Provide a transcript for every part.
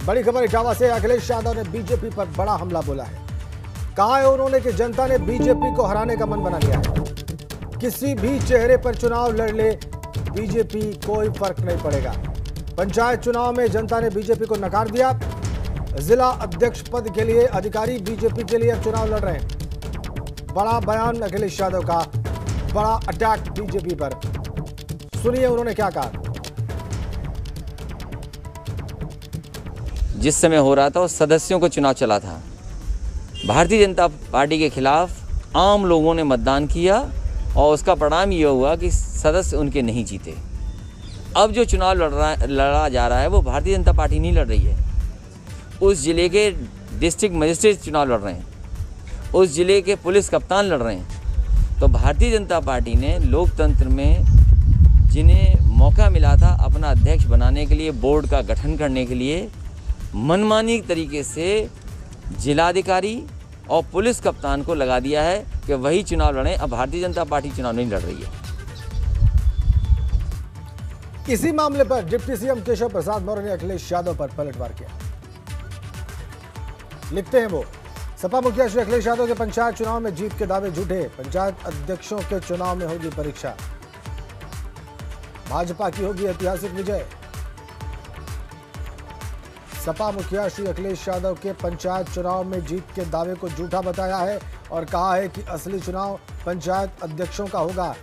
बड़ी खबर इटावा से। अखिलेश यादव ने बीजेपी पर बड़ा हमला बोला है। कहा है उन्होंने कि जनता ने बीजेपी को हराने का मन बना लिया है। किसी भी चेहरे पर चुनाव लड़ ले बीजेपी, कोई फर्क नहीं पड़ेगा। पंचायत चुनाव में जनता ने बीजेपी को नकार दिया। जिला अध्यक्ष पद के लिए अधिकारी बीजेपी के लिए अब चुनाव लड़ रहे हैं। बड़ा बयान अखिलेश यादव का, बड़ा अटैक बीजेपी पर। सुनिए उन्होंने क्या कहा। जिस समय हो रहा था उस सदस्यों को चुनाव चला था, भारतीय जनता पार्टी के खिलाफ आम लोगों ने मतदान किया और उसका परिणाम ये हुआ कि सदस्य उनके नहीं जीते। अब जो चुनाव लड़ा जा रहा है वो भारतीय जनता पार्टी नहीं लड़ रही है। उस जिले के डिस्ट्रिक्ट मजिस्ट्रेट चुनाव लड़ रहे हैं, उस जिले के पुलिस कप्तान लड़ रहे हैं। तो भारतीय जनता पार्टी ने लोकतंत्र में जिन्हें मौका मिला था अपना अध्यक्ष बनाने के लिए, बोर्ड का गठन करने के लिए, मनमानी तरीके से जिलाधिकारी और पुलिस कप्तान को लगा दिया है कि वही चुनाव लड़ें। अब भारतीय जनता पार्टी चुनाव नहीं लड़ रही है। इसी मामले पर डिप्टी सीएम केशव प्रसाद मौर्य ने अखिलेश यादव पर पलटवार किया। लिखते हैं वो, सपा मुखिया श्री अखिलेश यादव के पंचायत चुनाव में जीत के दावे झूठे। पंचायत अध्यक्षों के चुनाव में होगी परीक्षा, भाजपा की होगी ऐतिहासिक विजय। सपा मुखिया श्री अखिलेश यादव के पंचायत चुनाव में जीत के दावे को झूठा बताया है और कहा है कि असली चुनाव पंचायत अध्यक्षों का होगा।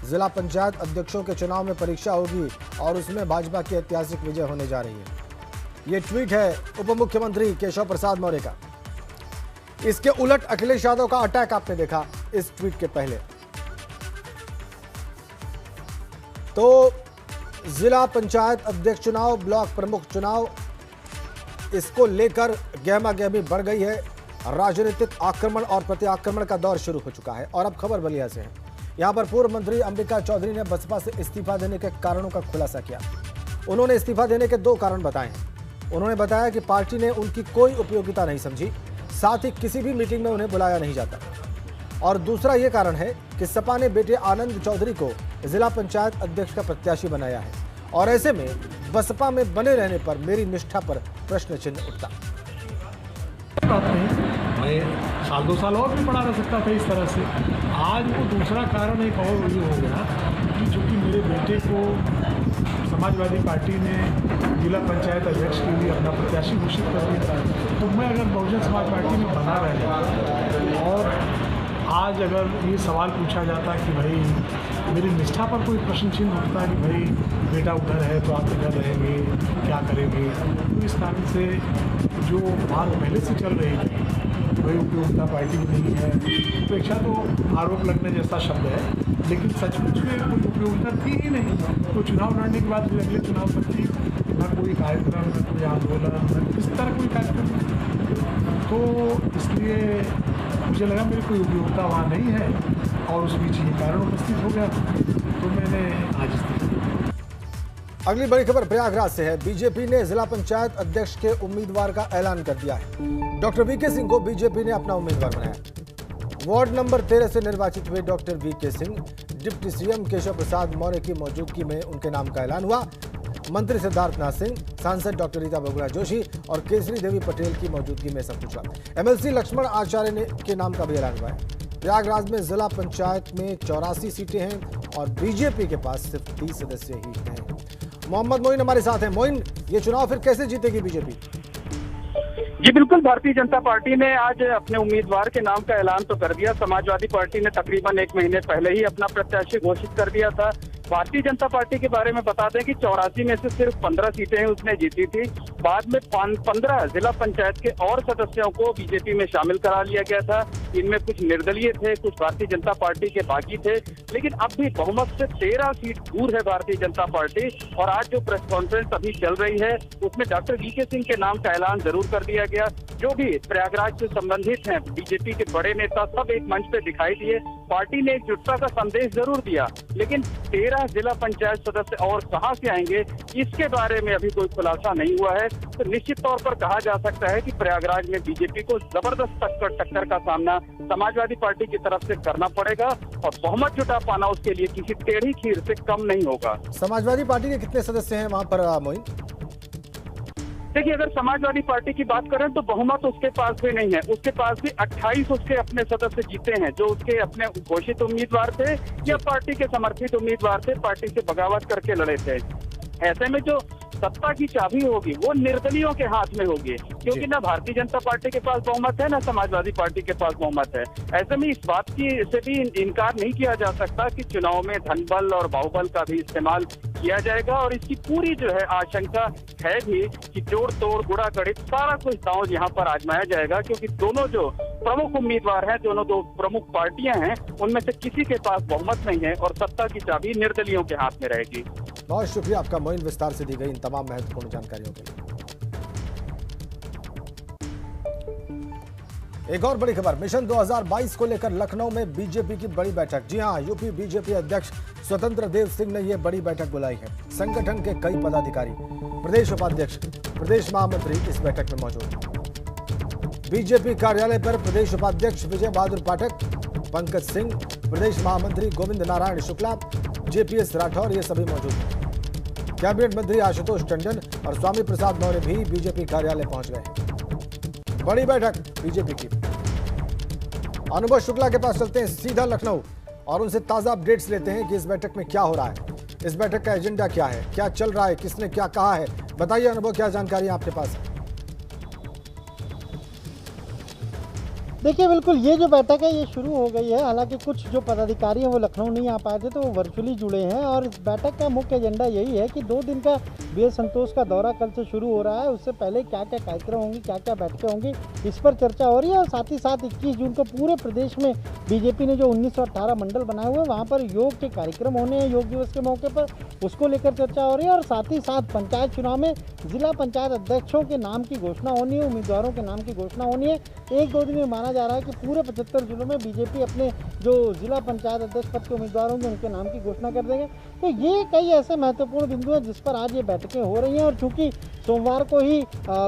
जिला पंचायत अध्यक्षों के चुनाव में परीक्षा होगी और उसमें भाजपा की ऐतिहासिक विजय होने जा रही है। ये ट्वीट है उप मुख्यमंत्री केशव प्रसाद मौर्य का। इसके उलट अखिलेश यादव का अटैक आपने देखा इस ट्वीट के पहले। तो जिला पंचायत अध्यक्ष चुनाव, ब्लॉक प्रमुख चुनाव, इसको लेकर गहमा गहमी बढ़ गई है। राजनीतिक आक्रमण और प्रत्याक्रमण का दौर शुरू हो चुका है। और अब खबर बलिया से है। यहां पर पूर्व मंत्री अंबिका चौधरी ने बसपा से इस्तीफा देने के कारणों का खुलासा किया। उन्होंने इस्तीफा देने के 2 कारण बताए हैं। उन्होंने बताया कि पार्टी ने उनकी कोई उपयोगिता नहीं समझी, साथ ही किसी भी मीटिंग में उन्हें बुलाया नहीं जाता। और दूसरा ये कारण है कि सपा ने बेटे आनंद चौधरी को जिला पंचायत अध्यक्ष का प्रत्याशी बनाया है और ऐसे में बसपा में बने रहने पर मेरी निष्ठा पर प्रश्न चिन्ह उठता। मैं साल 2 साल और भी पढ़ा रह सकता था इस तरह से। आज वो दूसरा कारण एक और ये हो गया कि चूँकि मेरे बेटे को समाजवादी पार्टी ने जिला पंचायत अध्यक्ष के लिए अपना प्रत्याशी घोषित कर दिया, तो मैं अगर बहुजन समाज पार्टी में बना रहे और आज अगर ये सवाल पूछा जाता कि भाई मेरी निष्ठा पर कोई प्रश्न चिन्ह उठता है कि भाई बेटा उधर है तो आप इधर रहेंगे, क्या करेंगे, तो इस कारण से जो बात पहले से चल रही थी भाई उपयोगिता पार्टी की नहीं है, उपेक्षा तो आरोप लगने जैसा शब्द है, लेकिन सचमुच में कोई उपयोगिता थी ही नहीं। तो चुनाव लड़ने के बाद अगले चुनाव तक थी न कोई कार्यक्रम, न कोई आंदोलन, न किस तरह कोई कार्यक्रम नहीं। तो इसलिए मुझे लगा मेरी कोई उपयोगिता वहाँ नहीं है और उस बीच ये कारण उपस्थित हो गया, तो मैंने आज इस्तीफा दिया। अगली बड़ी खबर प्रयागराज से है। बीजेपी ने जिला पंचायत अध्यक्ष के उम्मीदवार का ऐलान कर दिया है। डॉक्टर वीके सिंह को बीजेपी ने अपना उम्मीदवार बनाया। वार्ड नंबर 13 से निर्वाचित हुए doctor VK Singh, deputy CM Keshav Prasad Maurya की मौजूदगी में उनके नाम का ऐलान हुआ। मंत्री सिद्धार्थनाथ सिंह, सांसद डॉक्टर रीता बहुगुणा जोशी और केसरी देवी पटेल की मौजूदगी में सब कुछ हुआ। एमएलसी लक्ष्मण आचार्य के नाम का भी ऐलान हुआ है। प्रयागराज में जिला पंचायत में 84 सीटें हैं और बीजेपी के पास सिर्फ 30 सदस्य ही हैं। मोहम्मद मोइन हमारे साथ हैं। मोइन, ये चुनाव फिर कैसे जीतेगी बीजेपी? जी बिल्कुल, भारतीय जनता पार्टी ने आज अपने उम्मीदवार के नाम का ऐलान तो कर दिया। समाजवादी पार्टी ने तकरीबन 1 महीने पहले ही अपना प्रत्याशी घोषित कर दिया था। भारतीय जनता पार्टी के बारे में बता दें कि 84 में से सिर्फ 15 सीटें हैं उसने जीती थी। बाद में 15 जिला पंचायत के और सदस्यों को बीजेपी में शामिल करा लिया गया था। इनमें कुछ निर्दलीय थे, कुछ भारतीय जनता पार्टी के बागी थे, लेकिन अब भी बहुमत से 13 सीट दूर है भारतीय जनता पार्टी। और आज जो प्रेस कॉन्फ्रेंस अभी चल रही है उसमें डॉक्टर वीके सिंह के नाम का ऐलान जरूर कर दिया गया। जो भी प्रयागराज से संबंधित हैं बीजेपी के बड़े नेता सब एक मंच पे दिखाई दिए। पार्टी ने एकजुटता का संदेश जरूर दिया, लेकिन 13 जिला पंचायत सदस्य और कहां से आएंगे इसके बारे में अभी कोई खुलासा नहीं हुआ है। तो निश्चित तौर पर कहा जा सकता है कि प्रयागराज में बीजेपी को जबरदस्त टक्कर का सामना समाजवादी पार्टी की तरफ से करना पड़ेगा और बहुमत जुटा पाना उसके लिए किसी टेढ़ी खीर से कम नहीं होगा। समाजवादी पार्टी के कितने सदस्य हैं वहां पर मोइन? देखिए, अगर समाजवादी पार्टी की बात करें तो बहुमत उसके पास भी नहीं है। उसके पास भी 28 उसके अपने सदस्य जीते हैं, जो उसके अपने घोषित उम्मीदवार थे या पार्टी के समर्थित उम्मीदवार थे, पार्टी से बगावत करके लड़े थे। ऐसे में जो सत्ता की चाबी होगी वो निर्दलियों के हाथ में होगी, क्योंकि ना भारतीय जनता पार्टी के पास बहुमत है, ना समाजवादी पार्टी के पास बहुमत है। ऐसे में इस बात की से भी इनकार नहीं किया जा सकता कि चुनाव में धनबल और बाहुबल का भी इस्तेमाल किया जाएगा, और इसकी पूरी जो है आशंका है भी कि जोड़ तोड़ गुड़ा गणित सारा कुछ दांव यहाँ पर आजमाया जाएगा, क्योंकि दोनों जो प्रमुख उम्मीदवार हैं, दोनों दो प्रमुख पार्टियां हैं, उनमें से किसी के पास बहुमत नहीं है और सत्ता की चाबी निर्दलियों के हाथ में रहेगी। बहुत शुक्रिया आपका मोइन, विस्तार से दी गई इन तमाम महत्वपूर्ण जानकारियों के लिए। एक और बड़ी खबर, मिशन 2022 को लेकर लखनऊ में बीजेपी की बड़ी बैठक। जी हां, यूपी बीजेपी अध्यक्ष स्वतंत्र देव सिंह ने यह बड़ी बैठक बुलाई है। संगठन के कई पदाधिकारी, प्रदेश उपाध्यक्ष, प्रदेश महामंत्री इस बैठक में मौजूद। बीजेपी कार्यालय पर प्रदेश उपाध्यक्ष विजय बहादुर पाठक, पंकज सिंह, प्रदेश महामंत्री गोविंद नारायण शुक्ला, जेपीएस राठौर, ये सभी मौजूद हैं। कैबिनेट मंत्री आशुतोष टंडन और स्वामी प्रसाद मौर्य भी बीजेपी कार्यालय पहुंच गए हैं। बड़ी बैठक बीजेपी की। अनुभव शुक्ला के पास चलते हैं सीधा लखनऊ और उनसे ताजा अपडेट्स लेते हैं कि इस बैठक में क्या हो रहा है, इस बैठक का एजेंडा क्या है, क्या चल रहा है, किसने क्या कहा है। बताइए अनुभव, क्या जानकारी आपके पास है? देखिए, बिल्कुल ये जो बैठक है ये शुरू हो गई है। हालांकि कुछ जो पदाधिकारी हैं वो लखनऊ नहीं आ पाए थे, तो वो वर्चुअली जुड़े हैं। और इस बैठक का मुख्य एजेंडा यही है कि 2 दिन का बी एस संतोष का दौरा कल से शुरू हो रहा है। उससे पहले क्या क्या कार्यक्रम होंगे, क्या क्या बैठकें होंगी, इस पर चर्चा हो रही है। और साथ ही साथ 21 जून को पूरे प्रदेश में बीजेपी ने जो 1918 मंडल बनाए हुए हैं वहाँ पर योग के कार्यक्रम होने हैं, योग दिवस के मौके पर, उसको लेकर चर्चा हो रही है। और साथ ही साथ पंचायत चुनाव में जिला पंचायत अध्यक्षों के नाम की घोषणा होनी है, उम्मीदवारों के नाम की घोषणा होनी है। 1-2 दिन में माना जा रहा है कि पूरे 75 जिलों में बीजेपी अपने जो जिला पंचायत अध्यक्ष पद के उम्मीदवार होंगे उनके नाम की घोषणा कर देंगे। तो ये कई ऐसे महत्वपूर्ण बिंदु हैं जिस पर आज ये बैठकें हो रही हैं। और चूंकि सोमवार को ही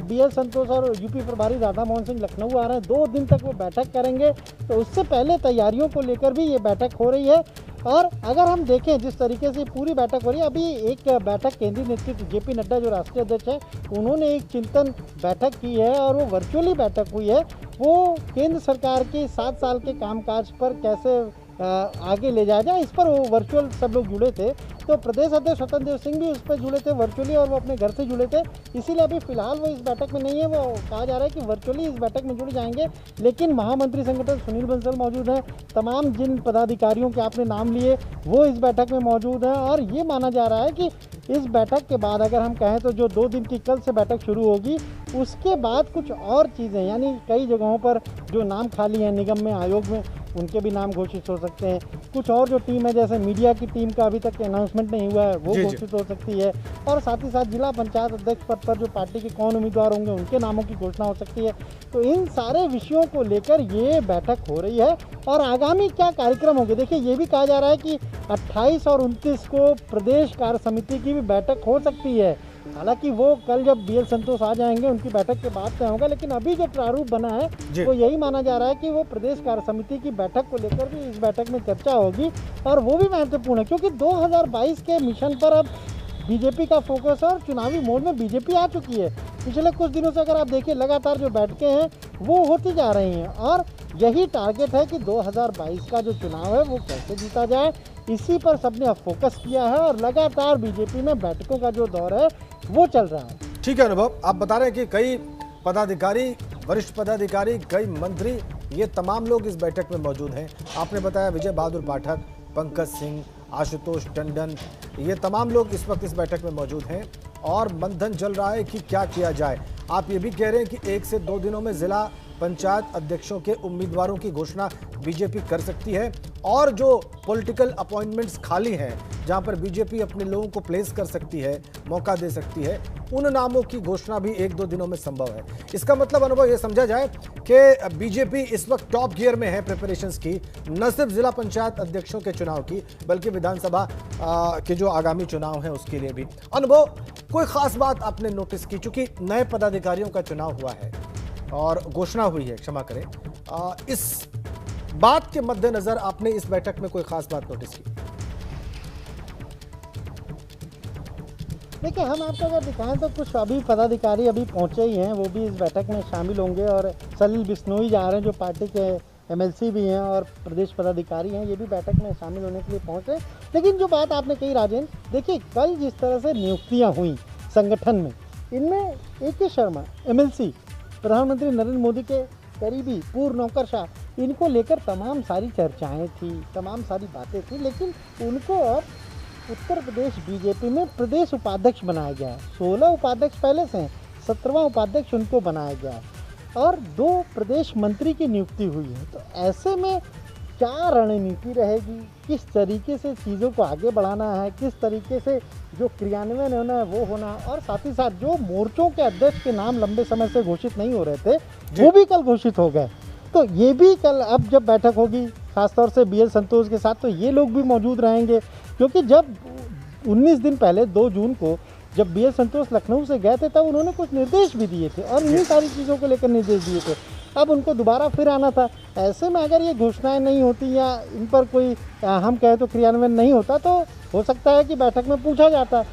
BL संतोष और यूपी प्रभारी राधा मोहन सिंह लखनऊ आ रहे हैं, 2 दिन तक वो बैठक करेंगे, तो उससे पहले तैयारियों को लेकर भी ये बैठक हो रही है। और अगर हम देखें जिस तरीके से पूरी बैठक हो रही है, अभी एक बैठक केंद्रीय नेतृत्व JP नड्डा जो राष्ट्रीय अध्यक्ष है उन्होंने एक चिंतन बैठक की है और वो वर्चुअली बैठक हुई है। वो केंद्र सरकार के 7 साल के कामकाज पर कैसे आगे ले जाया जाए, इस पर वो वर्चुअल सब लोग जुड़े थे। तो प्रदेश अध्यक्ष स्वतंत्र देव सिंह भी उस पर जुड़े थे वर्चुअली, और वो अपने घर से जुड़े थे। इसीलिए अभी फिलहाल वो इस बैठक में नहीं है। वो कहा जा रहा है कि वर्चुअली इस बैठक में जुड़ जाएंगे, लेकिन महामंत्री संगठन सुनील बंसल मौजूद हैं। तमाम जिन पदाधिकारियों के आपने नाम लिए वो इस बैठक में मौजूद हैं। और ये माना जा रहा है कि इस बैठक के बाद अगर हम कहें तो जो 2 दिन की कल से बैठक शुरू होगी, उसके बाद कुछ और चीज़ें, यानी कई जगहों पर जो नाम खाली हैं निगम में, आयोग में, उनके भी नाम घोषित हो सकते हैं। कुछ और जो टीम है, जैसे मीडिया की टीम का अभी तक अनाउंसमेंट नहीं हुआ है, वो घोषित हो सकती है। और साथ ही साथ जिला पंचायत अध्यक्ष पद पर जो पार्टी के कौन उम्मीदवार होंगे उनके नामों की घोषणा हो सकती है। तो इन सारे विषयों को लेकर ये बैठक हो रही है। और आगामी क्या कार्यक्रम होंगे, देखिए ये भी कहा जा रहा है कि 28 और 29 को प्रदेश कार्य समिति की भी बैठक हो सकती है। हालांकि वो कल जब BL संतोष आ जाएंगे उनकी बैठक के बाद तय होगा, लेकिन अभी जो प्रारूप बना है वो यही माना जा रहा है कि वो प्रदेश कार्य समिति की बैठक को लेकर भी इस बैठक में चर्चा होगी। और वो भी महत्वपूर्ण है क्योंकि 2022 के मिशन पर अब बीजेपी का फोकस है और चुनावी मोड में बीजेपी आ चुकी है। पिछले कुछ दिनों से अगर आप देखिए लगातार जो बैठकें हैं वो होती जा रही हैं, और यही टारगेट है कि 2022 का जो चुनाव है वो कैसे जीता जाए, इसी पर सबने अब फोकस किया है। और लगातार बीजेपी में बैठकों का जो दौर है वो चल रहा है। ठीक है अनुभव, आप बता रहे हैं कि कई पदाधिकारी, वरिष्ठ पदाधिकारी, कई मंत्री, ये तमाम लोग इस बैठक में मौजूद हैं। आपने बताया विजय बहादुर पाठक, पंकज सिंह, आशुतोष टंडन, ये तमाम लोग इस वक्त इस बैठक में मौजूद हैं और मंथन चल रहा है कि क्या किया जाए। आप ये भी कह रहे हैं कि 1 से 2 दिनों में जिला पंचायत अध्यक्षों के उम्मीदवारों की घोषणा बीजेपी कर सकती है, और जो पॉलिटिकल अपॉइंटमेंट्स खाली हैं जहां पर बीजेपी अपने लोगों को प्लेस कर सकती है, मौका दे सकती है, उन नामों की घोषणा भी 1-2 दिनों में संभव है। इसका मतलब अनुभव ये समझा जाए कि बीजेपी इस वक्त टॉप गियर में है प्रिपरेशंस की, न सिर्फ जिला पंचायत अध्यक्षों के चुनाव की बल्कि विधानसभा के जो आगामी चुनाव हैं उसके लिए भी। अनुभव, कोई खास बात आपने नोटिस की, चूंकि नए पदाधिकारियों का चुनाव हुआ है और घोषणा हुई है, क्षमा करें, इस बात के मद्देनजर आपने इस बैठक में कोई खास बात नोटिस की? देखिए, हम आपको अगर दिखाएं तो कुछ अभी पदाधिकारी अभी पहुंचे ही हैं, वो भी इस बैठक में शामिल होंगे। और सलील बिश्नोई जा रहे हैं, जो पार्टी के एमएलसी भी हैं और प्रदेश पदाधिकारी हैं, ये भी बैठक में शामिल होने के लिए पहुंच रहे हैं। लेकिन जो बात आपने कही राजेंद्र, देखिए कल जिस तरह से नियुक्तियाँ हुई संगठन में, इनमें AK शर्मा एमएलसी, प्रधानमंत्री नरेंद्र मोदी के करीबी पूर्व नौकरशाह, इनको लेकर तमाम सारी चर्चाएं थी, तमाम सारी बातें थी। लेकिन उनको अब उत्तर प्रदेश बीजेपी में प्रदेश उपाध्यक्ष बनाया गया है। 16 उपाध्यक्ष पहले से हैं, 17वां उपाध्यक्ष उनको बनाया गया है और 2 प्रदेश मंत्री की नियुक्ति हुई है। तो ऐसे में क्या रणनीति रहेगी, किस तरीके से चीज़ों को आगे बढ़ाना है, किस तरीके से जो क्रियान्वयन होना है वो होना है, और साथ ही साथ जो मोर्चों के अध्यक्ष के नाम लंबे समय से घोषित नहीं हो रहे थे, वो भी कल घोषित हो गए। तो ये भी कल अब जब बैठक होगी, खासतौर से BL संतोष के साथ, तो ये लोग भी मौजूद रहेंगे। क्योंकि जब 19 दिन पहले 2 जून को जब BL संतोष लखनऊ से गए थे, तब उन्होंने कुछ निर्देश भी दिए थे और इन्हीं सारी चीज़ों को लेकर निर्देश दिए थे। अब उनको दोबारा फिर आना था। ऐसे में अगर ये घोषणाएं नहीं होती या इन पर कोई हम कहें तो क्रियान्वयन नहीं होता, तो हो सकता है कि बैठक में पूछा जाता।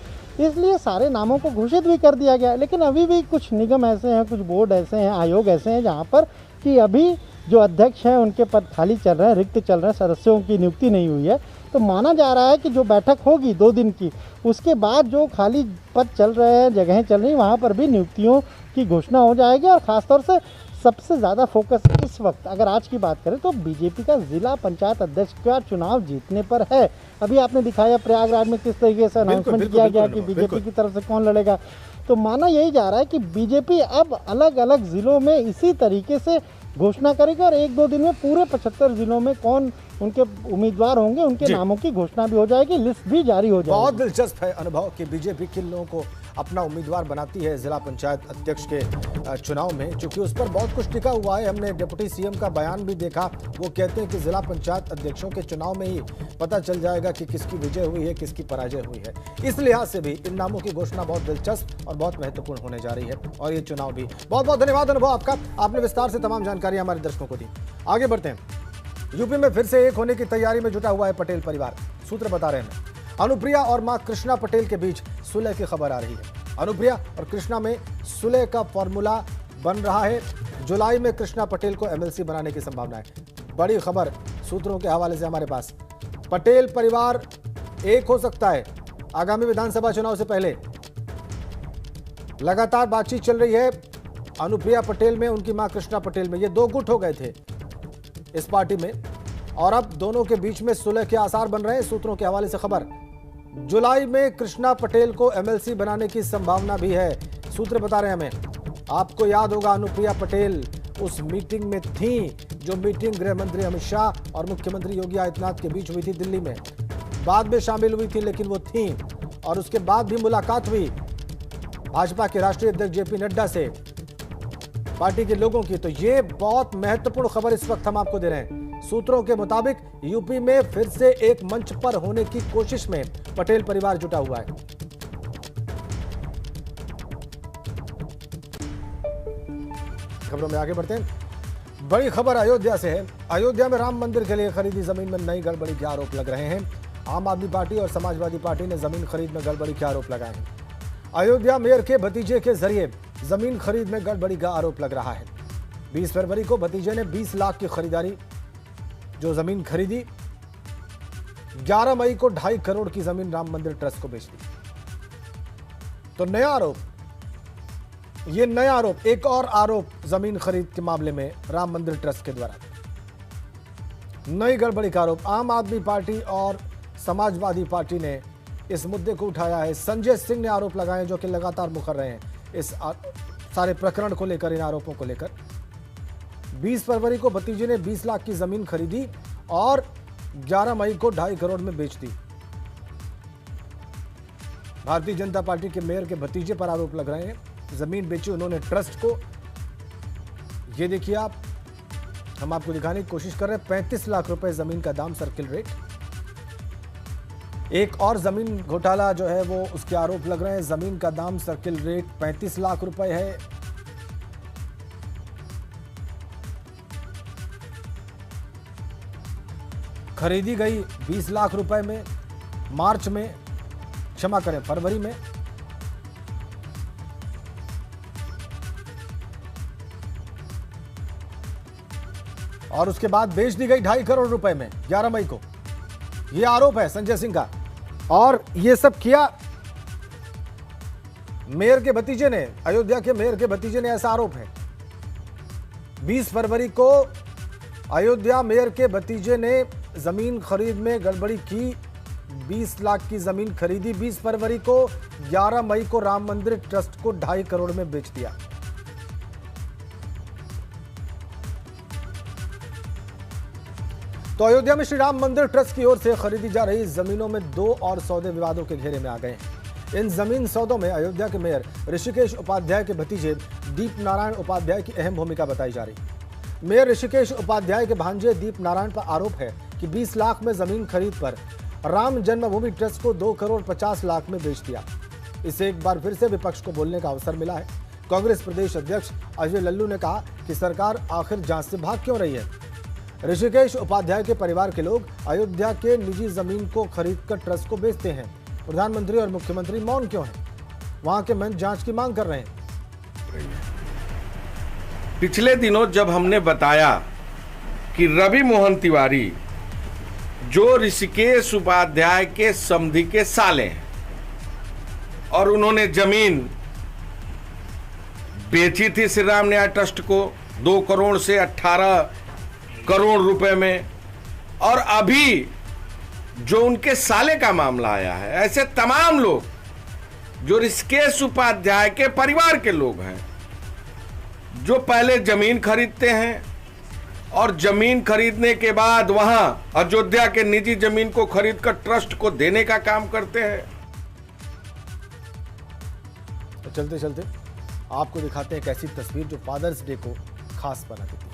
इसलिए सारे नामों को घोषित भी कर दिया गया। लेकिन अभी भी कुछ निगम ऐसे हैं, कुछ बोर्ड ऐसे हैं, आयोग ऐसे हैं जहाँ पर कि अभी जो अध्यक्ष हैं उनके पद खाली चल रहे हैं, रिक्त चल रहे हैं, सदस्यों की नियुक्ति नहीं हुई है। तो माना जा रहा है कि जो बैठक होगी 2 दिन की, उसके बाद जो खाली पद चल रहे हैं, जगहें चल रही हैं, वहाँ पर भी नियुक्तियों की घोषणा हो जाएगी। और ख़ासतौर से सबसे ज़्यादा फोकस इस वक्त अगर आज की बात करें तो बीजेपी का जिला पंचायत अध्यक्ष का चुनाव जीतने पर है। अभी आपने दिखाया प्रयागराज में किस तरीके से अनाउंसमेंट किया गया कि बीजेपी की तरफ से कौन लड़ेगा। तो माना यही जा रहा है कि बीजेपी अब अलग अलग ज़िलों में इसी तरीके से घोषणा करेगी और 1-2 दिन में पूरे 75 जिलों में कौन उनके उम्मीदवार होंगे, उनके नामों की घोषणा भी हो जाएगी, लिस्ट भी जारी हो जाएगी। बहुत दिलचस्प है अनुभव कि बीजेपी किन लोगों को अपना उम्मीदवार बनाती है जिला पंचायत अध्यक्ष के चुनाव में, क्योंकि उस पर बहुत कुछ टिका हुआ है। हमने डिप्टी CM का बयान भी देखा, वो कहते हैं कि जिला पंचायत अध्यक्षों के चुनाव में ही पता चल जाएगा कि किसकी विजय हुई है, किसकी पराजय हुई है। इस लिहाज से भी इन नामों की घोषणा बहुत दिलचस्प और बहुत महत्वपूर्ण होने जा रही है और ये चुनाव भी। बहुत बहुत धन्यवाद अनुभव आपका, आपने विस्तार से तमाम जानकारी हमारे दर्शकों को दी। आगे बढ़ते हैं। यूपी में फिर से एक होने की तैयारी में जुटा हुआ है पटेल परिवार। सूत्र बता रहे हैं अनुप्रिया और मां कृष्णा पटेल के बीच सुलह की खबर आ रही है। अनुप्रिया और कृष्णा में सुलह का फॉर्मूला बन रहा है। जुलाई में कृष्णा पटेल को MLC बनाने की संभावना है। बड़ी खबर सूत्रों के हवाले से हमारे पास। पटेल परिवार एक हो सकता है आगामी विधानसभा चुनाव से पहले। लगातार बातचीत चल रही है अनुप्रिया पटेल में, उनकी मां कृष्णा पटेल में। ये 2 गुट हो गए थे इस पार्टी में और अब दोनों के बीच में सुलह के आसार बन रहे हैं। सूत्रों के हवाले से खबर, जुलाई में कृष्णा पटेल को MLC बनाने की संभावना भी है। सूत्र बता रहे हैं हमें। आपको याद होगा अनुप्रिया पटेल उस मीटिंग में थी जो मीटिंग गृह मंत्री अमित शाह और मुख्यमंत्री योगी आदित्यनाथ के बीच हुई थी दिल्ली में। बाद में शामिल हुई थी लेकिन वो थी और उसके बाद भी मुलाकात हुई भाजपा के राष्ट्रीय अध्यक्ष JP नड्डा से, पार्टी के लोगों की। तो ये बहुत महत्वपूर्ण खबर इस वक्त हम आपको दे रहे हैं। सूत्रों के मुताबिक यूपी में फिर से एक मंच पर होने की कोशिश में पटेल परिवार जुटा हुआ है। खबरों में आगे बढ़ते हैं। बड़ी खबर अयोध्या से है। अयोध्या में राम मंदिर के लिए खरीदी जमीन में नई गड़बड़ी के आरोप लग रहे हैं। आम आदमी पार्टी और समाजवादी पार्टी ने जमीन खरीद में गड़बड़ी के आरोप लगाए हैं। अयोध्या मेयर के भतीजे के जरिए जमीन खरीद में गड़बड़ी का आरोप लग रहा है। 20 फरवरी को भतीजे ने 20 लाख की खरीदारी जो जमीन खरीदी, 11 मई को 2.5 करोड़ की जमीन राम मंदिर ट्रस्ट को बेच दी। तो नया आरोप, ये नया आरोप, एक और आरोप जमीन खरीद के मामले में राम मंदिर ट्रस्ट के द्वारा नई गड़बड़ी का आरोप। आम आदमी पार्टी और समाजवादी पार्टी ने इस मुद्दे को उठाया है। संजय सिंह ने आरोप लगाए जो कि लगातार मुखर रहे हैं इस सारे प्रकरण को लेकर, इन आरोपों को लेकर। 20 फरवरी को भतीजे ने 20 लाख की जमीन खरीदी और 11 मई को 2.5 करोड़ में बेच दी। भारतीय जनता पार्टी के मेयर के भतीजे पर आरोप लग रहे हैं, जमीन बेची उन्होंने ट्रस्ट को। ये देखिए आप, हम आपको दिखाने की कोशिश कर रहे हैं। 35 लाख रुपए जमीन का दाम, सर्किल रेट। एक और जमीन घोटाला जो है वो उसके आरोप लग रहे हैं। जमीन का दाम, सर्किल रेट 35 लाख रुपए है। खरीदी गई 20 लाख रुपए में, मार्च में, क्षमा करें फरवरी में, और उसके बाद बेच दी गई 2.5 करोड़ रुपए में 11 मई को। यह आरोप है संजय सिंह का। और यह सब किया मेयर के भतीजे ने, अयोध्या के मेयर के भतीजे ने, ऐसा आरोप है। 20 फरवरी को अयोध्या मेयर के भतीजे ने जमीन खरीद में गड़बड़ी की, 20 लाख की जमीन खरीदी 20 फरवरी को, 11 मई को राम मंदिर ट्रस्ट को 2.5 करोड़ में बेच दिया। तो अयोध्या में श्री राम मंदिर ट्रस्ट की ओर से खरीदी जा रही जमीनों में 2 और सौदे विवादों के घेरे में आ गए। इन जमीन सौदों में अयोध्या के मेयर ऋषिकेश उपाध्याय के भतीजे दीप नारायण उपाध्याय की अहम भूमिका बताई जा रही। मेयर ऋषिकेश उपाध्याय के भांजे दीप नारायण पर आरोप है कि 20 लाख में जमीन खरीद पर राम जन्मभूमि ट्रस्ट को 2 करोड़ 50 लाख में बेच दिया। इसे एक बार फिर से विपक्ष को बोलने का अवसर मिला है। कांग्रेस प्रदेश अध्यक्ष अजय लल्लू ने कहा कि सरकार आखिर जांच से भाग क्यों रही है। ऋषिकेश उपाध्याय के परिवार के लोग अयोध्या के निजी जमीन को खरीदकर ट्रस्ट को बेचते हैं। प्रधानमंत्री और मुख्यमंत्री मौन क्यों हैं? वहां के मंच जांच की मांग कर रहे हैं। पिछले दिनों जब हमने बताया कि रवि मोहन तिवारी जो ऋषिकेश उपाध्याय के समधी के साले हैं और उन्होंने जमीन बेची थी श्री राम न्याय ट्रस्ट को 2 करोड़ से 18 करोड़ रुपए में, और अभी जो उनके साले का मामला आया है, ऐसे तमाम लोग जो ऋषिकेश उपाध्याय के परिवार के लोग हैं, जो पहले जमीन खरीदते हैं और जमीन खरीदने के बाद वहां अयोध्या के निजी जमीन को खरीदकर ट्रस्ट को देने का काम करते हैं। तो चलते चलते आपको दिखाते हैं एक ऐसी तस्वीर जो फादर्स डे को खास बना देती है।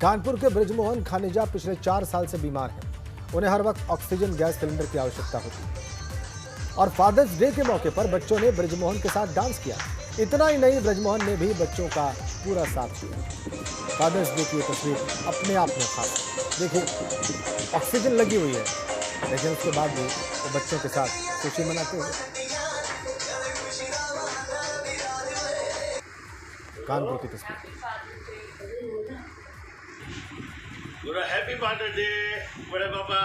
कानपुर के ब्रिजमोहन खानेजा पिछले 4 साल से बीमार हैं। उन्हें हर वक्त ऑक्सीजन गैस सिलेंडर की आवश्यकता होती है और फादर्स डे के मौके पर बच्चों ने ब्रिजमोहन के साथ डांस किया। इतना ही नहीं, ब्रिजमोहन ने भी बच्चों का पूरा साथ दिया। फादर्स डे की तस्वीर अपने आप में खास। देखिए, ऑक्सीजन लगी हुई है, लेकिन उसके बाद भी वो बच्चों के साथ खुशी मनाते हैं। कानपुर की तस्वीर। हैप्पी फादर्स डे बड़े पापा।